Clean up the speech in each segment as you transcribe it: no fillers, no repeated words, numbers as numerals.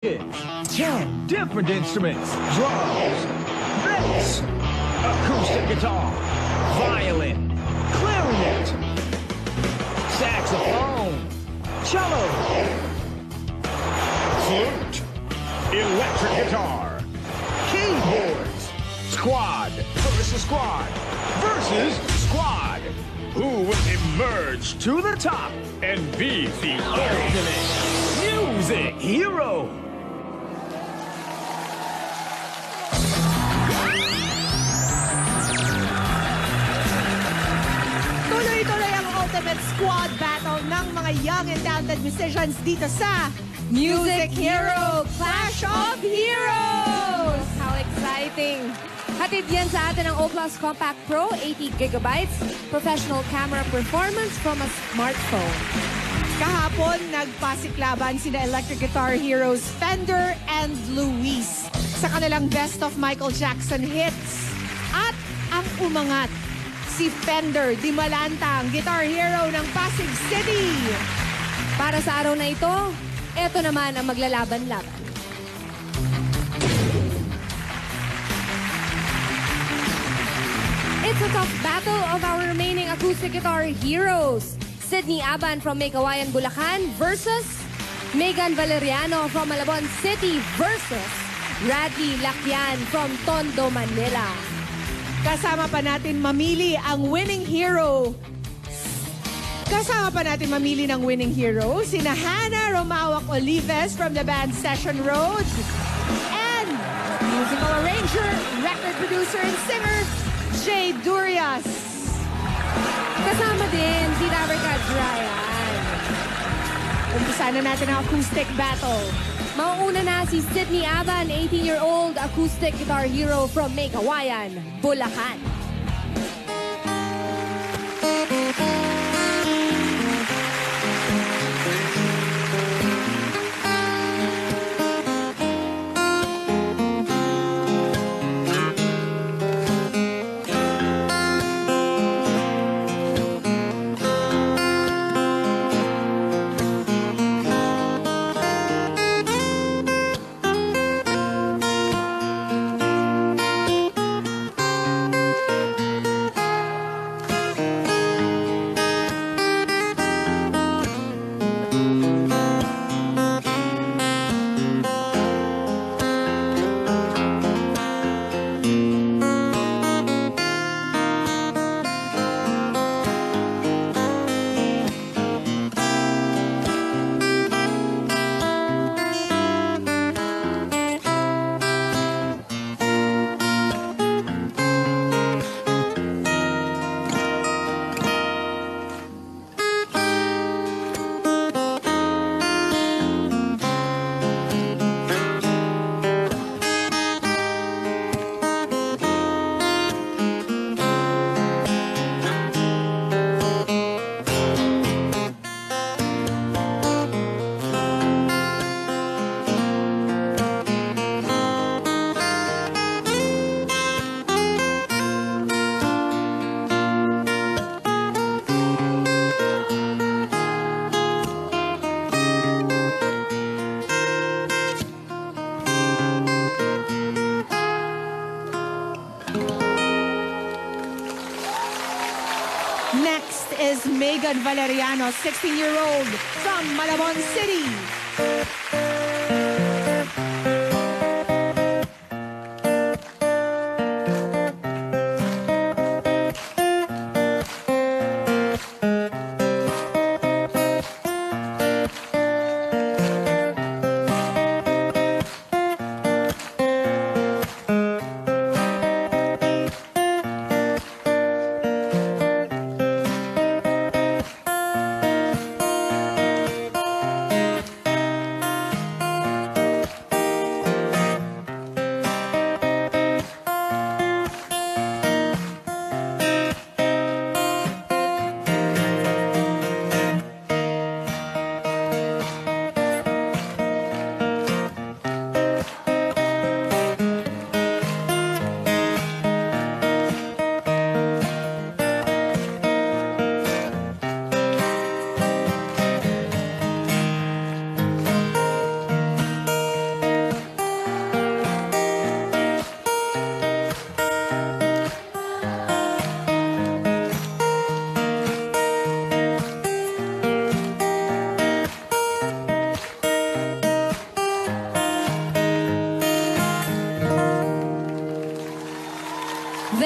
10 different instruments: drums, bass, acoustic guitar, violin, clarinet, saxophone, cello, flute, electric guitar, keyboards, squad versus squad versus squad. Who will emerge to the top and be the ultimate music hero? Tuloy-tuloy ang ultimate squad battle ng mga young and talented musicians dito sa Music Hero Clash of Heroes! How exciting! Hatid yan sa atin ang O+ Compact Pro, 80 gigabytes, professional camera performance from a smartphone. Kahapon, nagpasiklaban sina Electric Guitar Heroes Fender and Luis sa kanilang Best of Michael Jackson hits. At ang umangat, si Fender Di Malanta, ang guitar hero ng Pasig City. Para sa araw na ito, eto naman ang maglalaban-laban. It's a tough battle of our remaining acoustic guitar heroes. Sydney Aban from May Kawayan, Bulacan versus Megan Valeriano from Malabon City versus Radley Lacyan from Tondo, Manila. Kasama pa natin mamili ang winning hero. Sina Hannah Romawak Olives from the band Session Road and musical arranger, record producer, and singer, Jay Durias. Kasama din si Robert Ryan. Umpisa na natin ang acoustic battle. Mauuna na si Sydney Aban, 18-year-old acoustic guitar hero from May Kawayan, Bulacan. Next is Megan Valeriano, 16-year-old from Malabon City.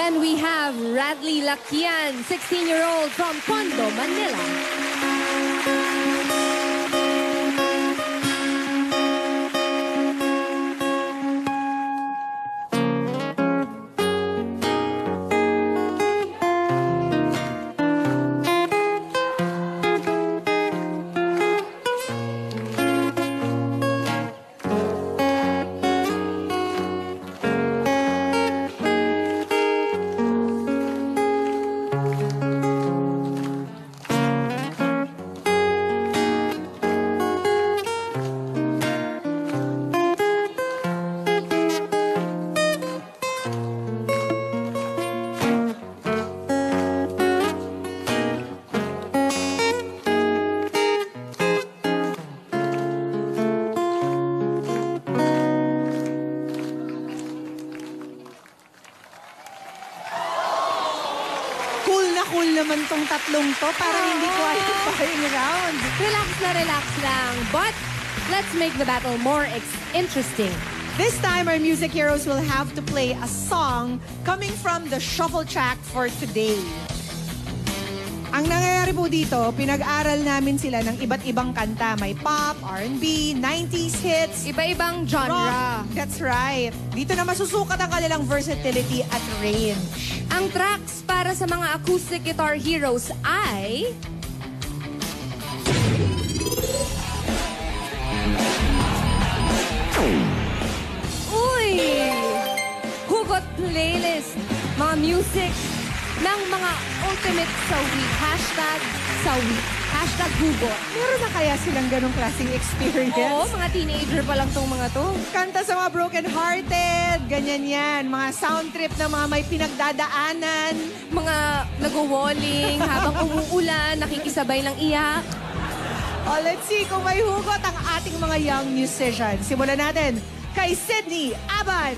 Then we have Radley Lakian, 16-year-old from Tondo, Manila. Cool naman tong tatlong to. Parang hindi qualifying round. Relax lang. But let's make the battle more interesting. This time, our music heroes will have to play a song coming from the shuffle track for today. Ang nangyayari po dito, pinag-aral namin sila ng iba't ibang kanta. May pop, R&B, 90s hits, Iba-ibang genre. rock. That's right. Dito na masusukat ang kanilang versatility at range. Ang tracks para sa mga acoustic guitar heroes ay... Uy! Hugot playlist. Mga music ng mga ultimate sa week. Hashtag hugot. Meron na kaya silang ganong klaseng experience? Oo, mga teenager pa lang tong mga to. Kanta sa mga broken-hearted, ganyan yan. Mga sound trip na mga may pinagdadaanan. Mga nag-walling habang umuulan, nakikisabay ng iyak. Oh, let's see kung may hugot ang ating mga young musicians. Simulan natin kay Sydney Aban.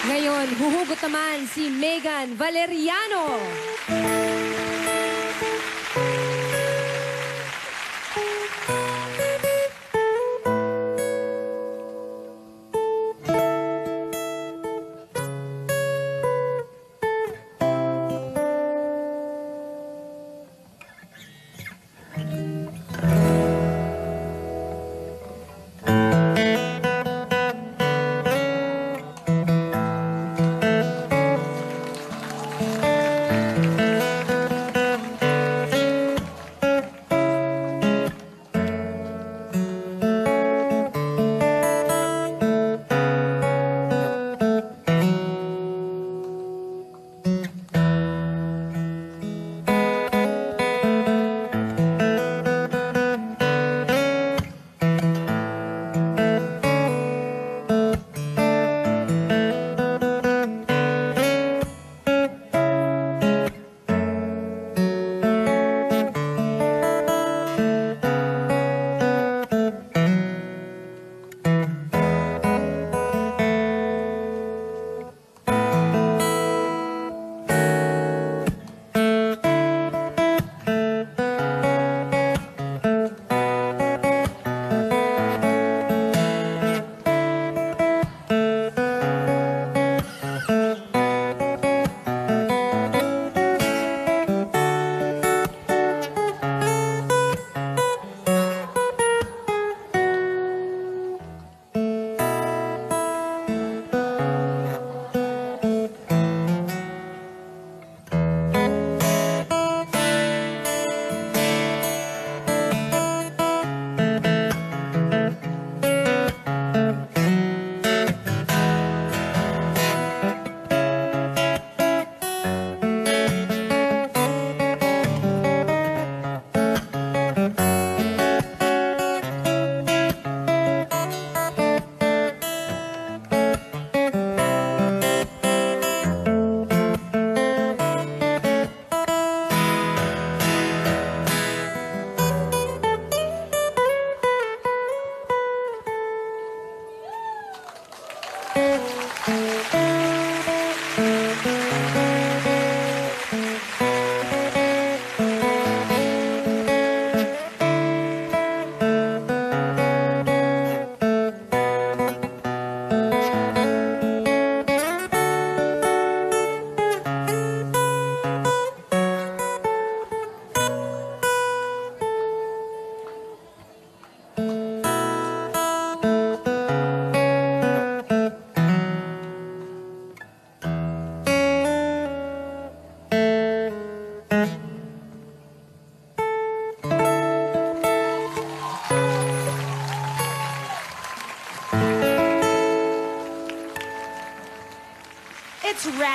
Ngayon, huhugot naman si Megan Valeriano.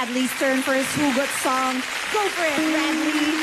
Radley's turn for his Hugot song. Go for it, Radley.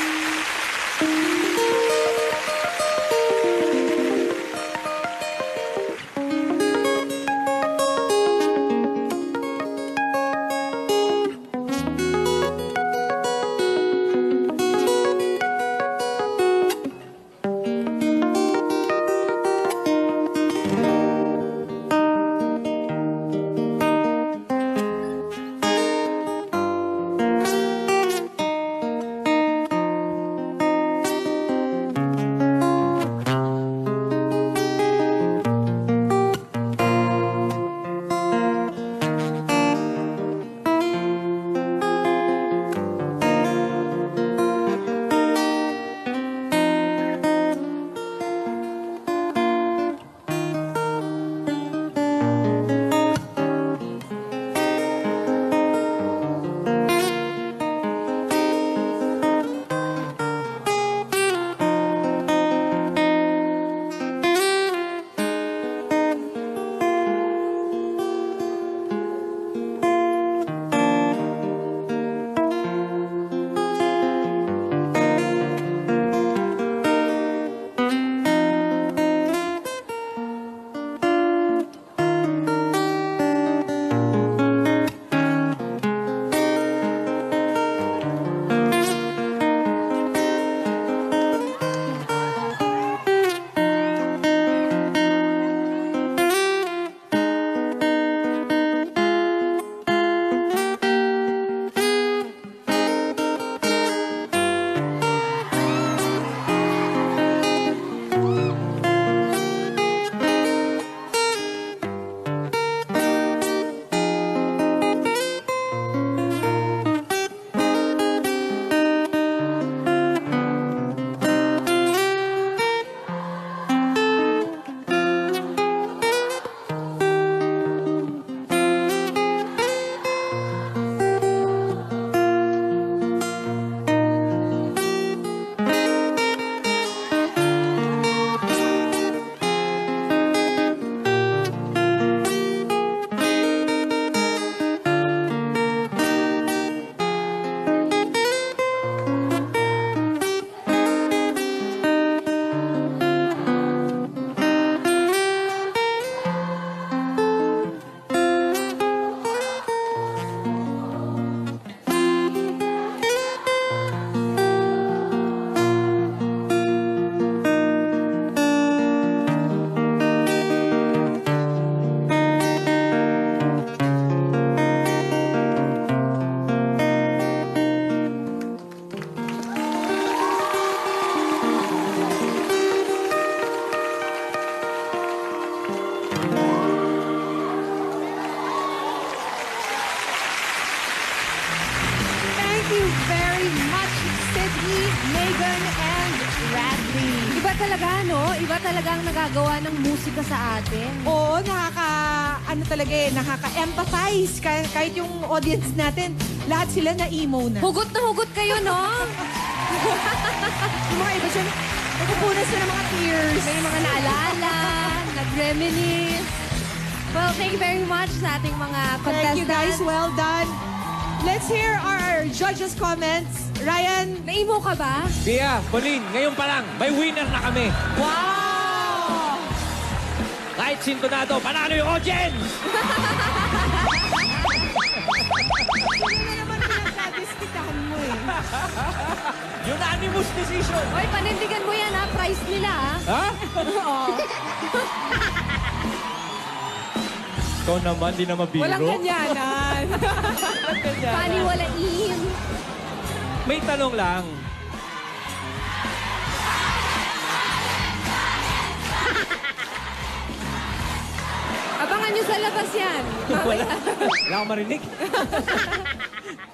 Thank you very much, Sydney, Megan, and Radley. Iba talaga, no? Iba talaga ang nagagawa ng musika sa atin. Oo, nakaka-empathize. Kahit yung audience natin, lahat sila na-emo na. Hugot na hugot kayo, no? Yung mga iba dyan, nagpupunas na ng mga tears. May mga naalala, nag-reminisce. Well, thank you very much sa ating mga contestants. Thank you guys, well done. Let's hear our judges' comments. Ryan? Naimo ka ba? Pia, Pauline, ngayon pa lang, may winner na kami. Wow! Kahit sintonado, panalo yung audience! Hindi na naman pinagkadiskitahan mo eh. Unanimous decision! Hoy, panindigan mo yan, ha? Price nila, ha? Ha? Oo. Ikaw naman, di na mabiro. Walang ganyanan. Paniwalain. May tanong lang. Abangan nyo sa labas yan. Wala. Wala akong marinig.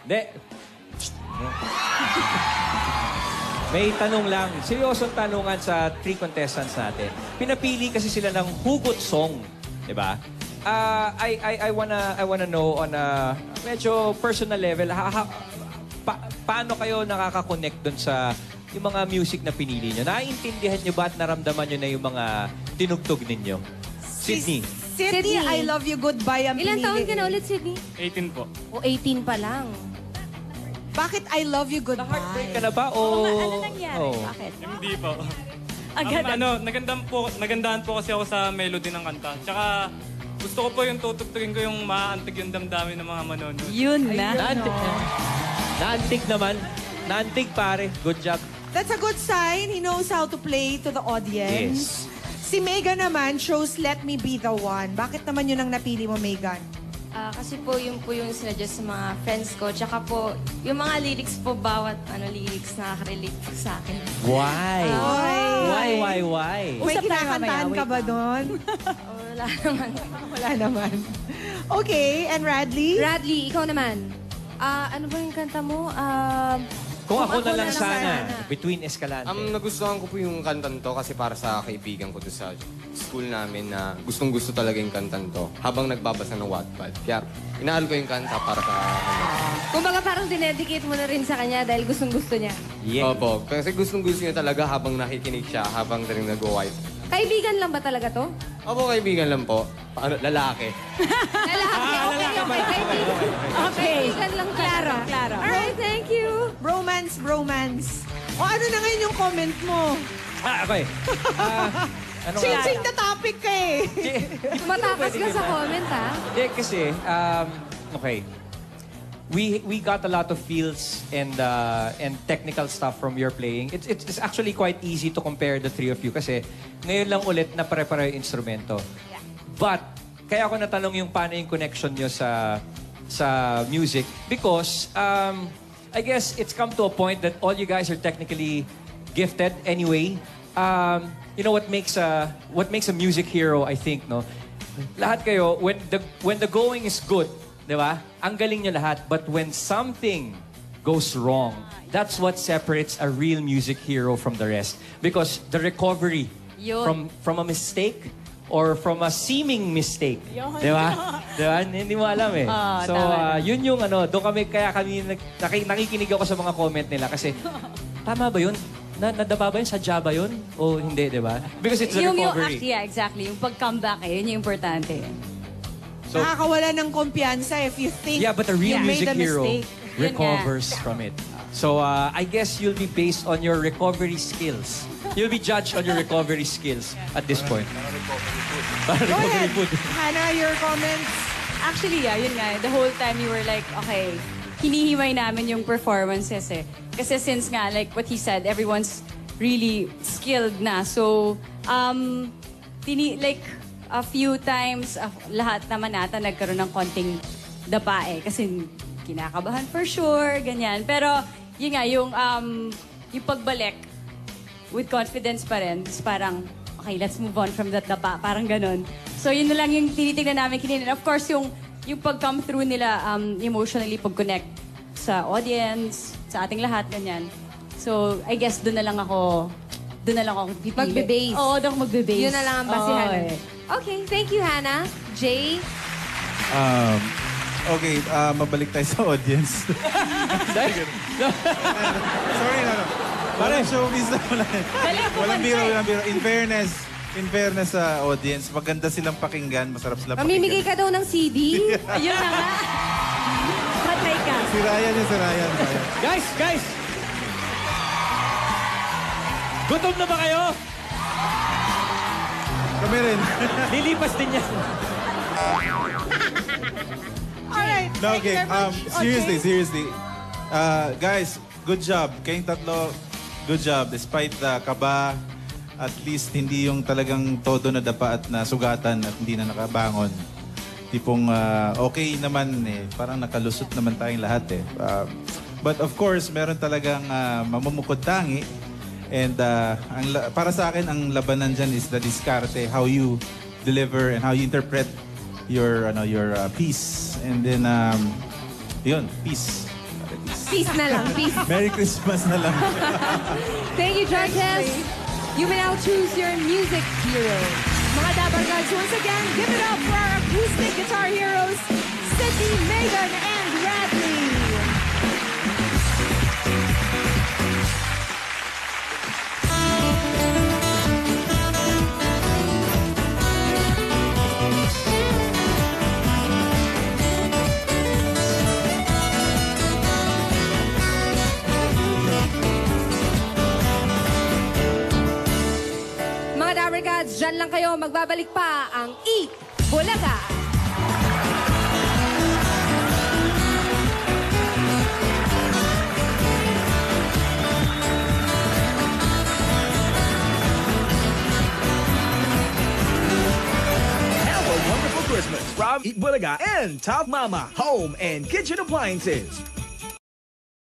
Hindi. May tanong lang. Seryosong tanungan sa 3 contestants natin. Pinapili kasi sila ng hugot song. Diba? I wanna know on a medyo personal level, paano kayo nakaka-connect dun sa yung mga music na pinili nyo? Naiintindihan nyo ba at naramdaman nyo na yung mga tinugtog ninyo? Sydney. Sydney, I love you, goodbye. Ang Ilan taon pinili ka na eh. ulit, Sydney? 18 po. O 18 pa lang. Bakit I Love You Goodbye? Na-heartbreak ka na ba? O... Ano nangyari? Oh. Bakit? Hindi po. Agad. Nagandahan po kasi ako sa melody ng kanta. Tsaka gusto ko po yung tutugtugin ko yung maaantig yung damdamin ng mga manonood. Yun na. Naantig. Naantig naman. Naantig, pare. Good job. That's a good sign. He knows how to play to the audience. Yes. Si Megan naman chose Let Me Be The One. Bakit naman yun ang napili mo, Megan? Kasi po yung sinuggest sa mga friends ko. Tsaka po, yung mga lyrics po, bawat lyrics nakaka-relate po sa akin. Why? Why? May Usap tayo kinakantaan mamaya, ka ba wait doon? Wala naman. Wala naman. Okay, and Radley? Radley, ikaw naman. Ano ba yung kanta mo? Kung ako na lang lang sana, sana. Between Escalante. Nagustuhan ko po yung kantan to kasi para sa kaibigan ko doon sa school namin na gustong-gusto talaga yung kantan to habang nagbabasa ng Wattpad. Kaya inaal ko yung kanta para sa... Kumbaga parang dinedicate mo na rin sa kanya dahil gustong-gusto niya. Yeah. Opo, kasi gustong-gusto niya talaga habang nakikinig siya, habang rin nag-wife. Kaibigan lang ba talaga to? Opo, kaibigan lang po. Lalaki. Lalaki, okay. Kaibigan lang Klaro, talaga. klaro. Alright, thank you. Bromance. O ano na ngayon yung comment mo? Okay. Ano nga? Changing the topic ka eh. Matakas ka sa comment, ha? Hindi, kasi, okay. We got a lot of feels and technical stuff from your playing. It's actually quite easy to compare the three of you kasi ngayon lang ulit na pare-pareho yung instrumento. But, kaya ako natanong yung paano yung connection nyo sa music because I guess it's come to a point that all you guys are technically gifted anyway. You know what makes a music hero, I think, no? Lahat kayo, when the going is good, di ba? Ang galing nyo lahat. But when something goes wrong, that's what separates a real music hero from the rest. Because the recovery from a mistake or from a seeming mistake. Di ba? Di ba? Hindi mo alam eh. So, yun yung doon kaya kami nakikinig ako sa mga comment nila kasi, tama ba yun? Nadaba ba yun? Sadya ba yun? O hindi, di ba? Because it's the recovery. Yeah, exactly. Yung pag-comeback yun yung importante. So, Nakakawala ng kumpiyansa if you think yeah, but a real you music made a hero mistake. recovers from it. So, I guess you'll be based on your recovery skills. You'll be judged on your recovery skills at this point. Go ahead. Hannah, your comments? Actually, yeah, yun nga. The whole time you were like, okay, hinihimay namin yung performances eh. Kasi since nga, like what he said, everyone's really skilled na. So, like, a few times, lahat naman nata nagkaroon ng konting dapa eh. Kasi kinakabahan for sure, ganyan. Pero, yun nga, yung pagbalik with confidence pa rin. Parang, okay, let's move on from that dapa. Parang ganun. So, yun na lang yung tinitignan namin kanina. Of course, yung pag-come through nila emotionally, pag-connect sa audience, sa ating lahat, ganyan. So, I guess doon na lang ako pipili. Magbe-base. Oo, doon ako magbe-base. Yun na lang ang basihan. Oo, eh. Okay, thank you, Hannah. Jay? Okay, mabalik tayo sa audience. Sorry na. Parang showbiz na wala. Walang biro. In fairness sa audience, maganda silang pakinggan, masarap silang pakinggan. Mamimigay ka daw ng CD? Ayun na nga. Patay ka. Si Ryan. Guys! Gutom na ba kayo? Kami rin. Lilipas din yan. Alright, No, thank you okay. very much. Seriously. Guys, good job. Kayong tatlo, good job. Despite the kaba, at least hindi yung talagang todo na dapa at nasugatan at hindi na nakabangon. Tipong okay naman eh. Parang nakalusot naman tayong lahat eh. But of course, meron talagang mamumukod tangi. And para sa akin, ang labanan dyan is the diskarte, how you deliver and how you interpret your piece. And then, yun, peace. Peace na lang, peace. Merry Christmas na lang. Thank you, judges. You may now choose your music hero. Mga Dabargads, once again, give it up for our acoustic guitar heroes, Sydney, Megan, and Radley. Diyan lang kayo, magbabalik pa ang Eat Bulaga. Have a wonderful Christmas from Eat Bulaga and Top Mama Home and Kitchen Appliances.